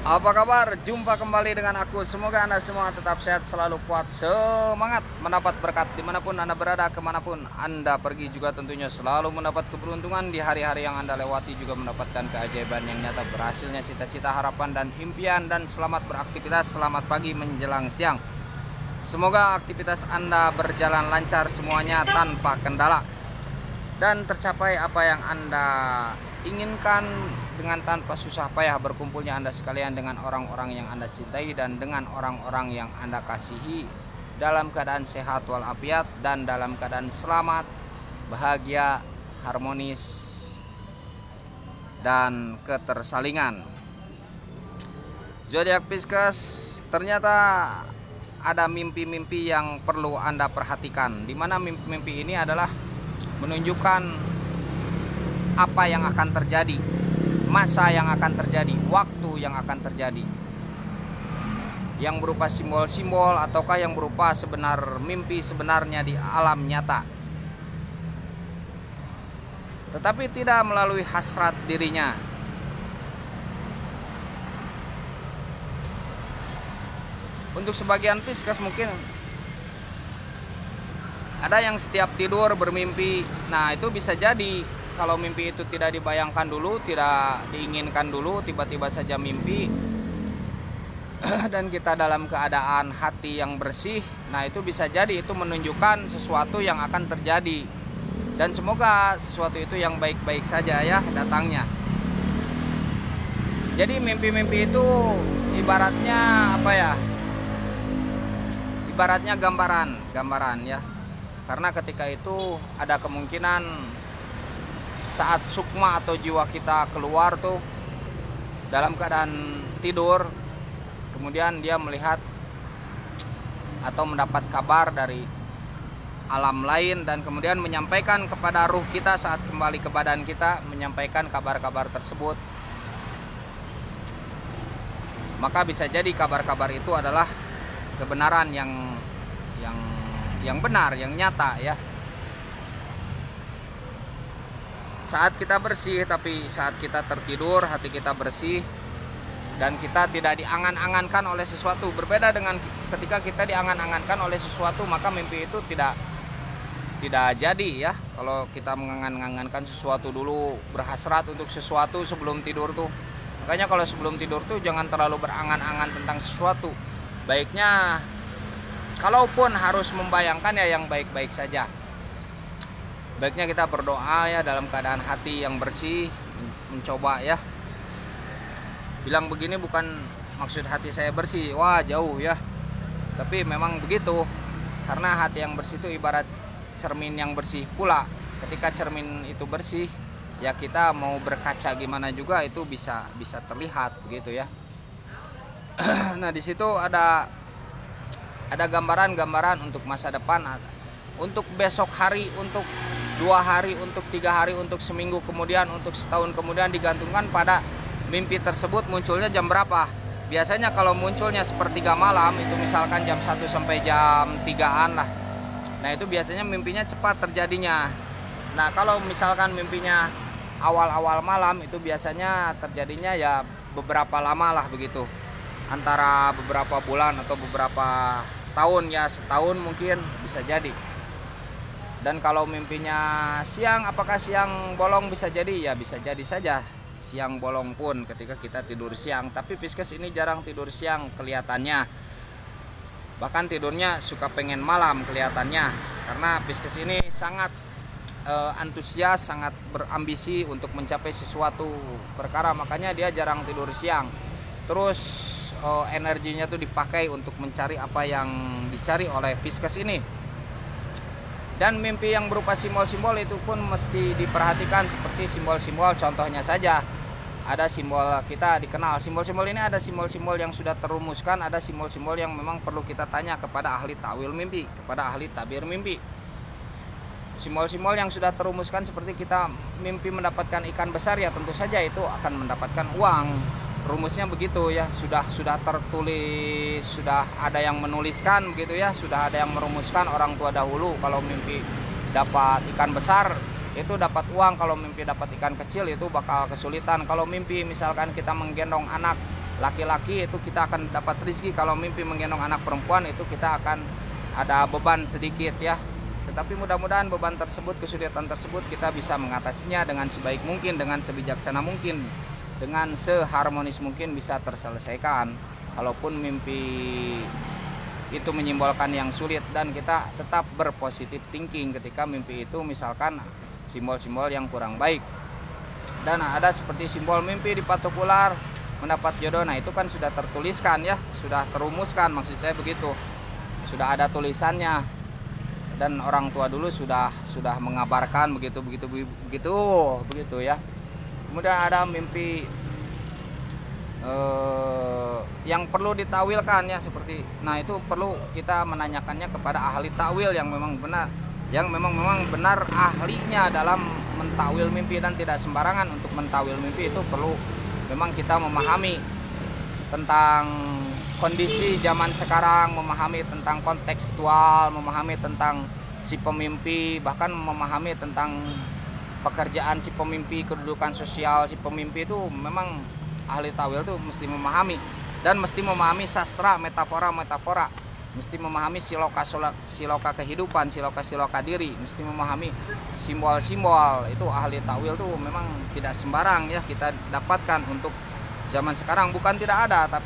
Apa kabar? Jumpa kembali dengan aku. Semoga Anda semua tetap sehat, selalu kuat, semangat, mendapat berkat dimanapun Anda berada, kemanapun Anda pergi. Juga tentunya selalu mendapat keberuntungan di hari-hari yang Anda lewati, juga mendapatkan keajaiban yang nyata, berhasilnya cita-cita, harapan, dan impian. Dan selamat beraktivitas, selamat pagi menjelang siang. Semoga aktivitas Anda berjalan lancar semuanya tanpa kendala, dan tercapai apa yang Anda inginkan dengan tanpa susah payah, berkumpulnya Anda sekalian dengan orang-orang yang Anda cintai dan dengan orang-orang yang Anda kasihi dalam keadaan sehat walafiat dan dalam keadaan selamat, bahagia, harmonis, dan ketersalingan. Zodiak Pisces, ternyata ada mimpi-mimpi yang perlu Anda perhatikan, di mana mimpi-mimpi ini adalah menunjukkan apa yang akan terjadi, masa yang akan terjadi, waktu yang akan terjadi, yang berupa simbol-simbol ataukah yang berupa mimpi sebenarnya di alam nyata, tetapi tidak melalui hasrat dirinya. Untuk sebagian Pisces mungkin ada yang setiap tidur bermimpi. Nah, itu bisa jadi kalau mimpi itu tidak dibayangkan dulu, tidak diinginkan dulu, tiba-tiba saja mimpi dan kita dalam keadaan hati yang bersih. Nah, itu bisa jadi itu menunjukkan sesuatu yang akan terjadi. Dan semoga sesuatu itu yang baik-baik saja ya datangnya. Jadi mimpi-mimpi itu ibaratnya apa ya? Ibaratnya gambaran ya. Karena ketika itu ada kemungkinan saat sukma atau jiwa kita keluar tuh dalam keadaan tidur, kemudian dia melihat atau mendapat kabar dari alam lain dan kemudian menyampaikan kepada ruh kita saat kembali ke badan kita, menyampaikan kabar-kabar tersebut. Maka bisa jadi kabar-kabar itu adalah kebenaran yang benar, yang nyata ya. Saat kita bersih, tapi saat kita tertidur hati kita bersih dan kita tidak diangan-angankan oleh sesuatu. Berbeda dengan ketika kita diangan-angankan oleh sesuatu, maka mimpi itu tidak jadi ya. Kalau kita mengangan-angankan sesuatu dulu, berhasrat untuk sesuatu sebelum tidur tuh. Makanya kalau sebelum tidur tuh jangan terlalu berangan-angan tentang sesuatu. Baiknya kalaupun harus membayangkan ya yang baik-baik saja. Baiknya kita berdoa ya dalam keadaan hati yang bersih, mencoba ya. Bilang begini bukan maksud hati saya bersih, wah jauh ya. Tapi memang begitu. Karena hati yang bersih itu ibarat cermin yang bersih pula. Ketika cermin itu bersih, ya kita mau berkaca gimana juga itu bisa terlihat begitu ya. Nah, di situ ada gambaran-gambaran untuk masa depan, untuk besok hari, untuk 2 hari, untuk 3 hari, untuk seminggu kemudian, untuk setahun kemudian, digantungkan pada mimpi tersebut munculnya jam berapa. Biasanya kalau munculnya sepertiga malam, itu misalkan jam 1 sampai jam 3-an lah. Nah, itu biasanya mimpinya cepat terjadinya. Nah, kalau misalkan mimpinya awal-awal malam, itu biasanya terjadinya ya beberapa lama lah begitu. Antara beberapa bulan atau beberapa tahun ya, setahun mungkin bisa jadi. Dan kalau mimpinya siang, apakah siang bolong bisa jadi? Ya bisa jadi saja siang bolong pun ketika kita tidur siang. Tapi Pisces ini jarang tidur siang kelihatannya. Bahkan tidurnya suka pengen malam kelihatannya. Karena Pisces ini sangat antusias, sangat berambisi untuk mencapai sesuatu perkara. Makanya dia jarang tidur siang. Terus energinya tuh dipakai untuk mencari apa yang dicari oleh Pisces ini. Dan mimpi yang berupa simbol-simbol itu pun mesti diperhatikan, seperti simbol-simbol. Contohnya saja ada simbol kita dikenal. Simbol-simbol ini ada simbol-simbol yang sudah terumuskan, ada simbol-simbol yang memang perlu kita tanya kepada ahli takwil mimpi, kepada ahli tabir mimpi. Simbol-simbol yang sudah terumuskan seperti kita mimpi mendapatkan ikan besar, ya tentu saja itu akan mendapatkan uang. Rumusnya begitu ya, sudah tertulis, sudah ada yang menuliskan begitu ya, sudah ada yang merumuskan orang tua dahulu. Kalau mimpi dapat ikan besar itu dapat uang, kalau mimpi dapat ikan kecil itu bakal kesulitan. Kalau mimpi misalkan kita menggendong anak laki-laki itu kita akan dapat rezeki, kalau mimpi menggendong anak perempuan itu kita akan ada beban sedikit ya. Tetapi mudah-mudahan beban tersebut, kesulitan tersebut kita bisa mengatasinya dengan sebaik mungkin, dengan sebijaksana mungkin, dengan seharmonis mungkin bisa terselesaikan. Kalaupun mimpi itu menyimbolkan yang sulit, dan kita tetap berpositif thinking ketika mimpi itu misalkan simbol-simbol yang kurang baik. Dan ada seperti simbol mimpi dipatok ular mendapat jodoh. Nah itu kan sudah tertuliskan ya, sudah terumuskan, maksud saya begitu, sudah ada tulisannya, dan orang tua dulu sudah mengabarkan begitu ya. Kemudian ada mimpi yang perlu ditawilkan ya, seperti, nah itu perlu kita menanyakannya kepada ahli takwil yang memang benar ahlinya dalam mentawil mimpi, dan tidak sembarangan untuk mentawil mimpi. Itu perlu memang kita memahami tentang kondisi zaman sekarang, memahami tentang kontekstual, memahami tentang si pemimpi, bahkan memahami tentang pekerjaan si pemimpi, kedudukan sosial si pemimpi. Itu memang ahli tawil itu mesti memahami, dan mesti memahami sastra, metafora, mesti memahami siloka kehidupan, siloka diri, mesti memahami simbol-simbol. Itu ahli tawil tuh memang tidak sembarang ya kita dapatkan untuk zaman sekarang. Bukan tidak ada, tapi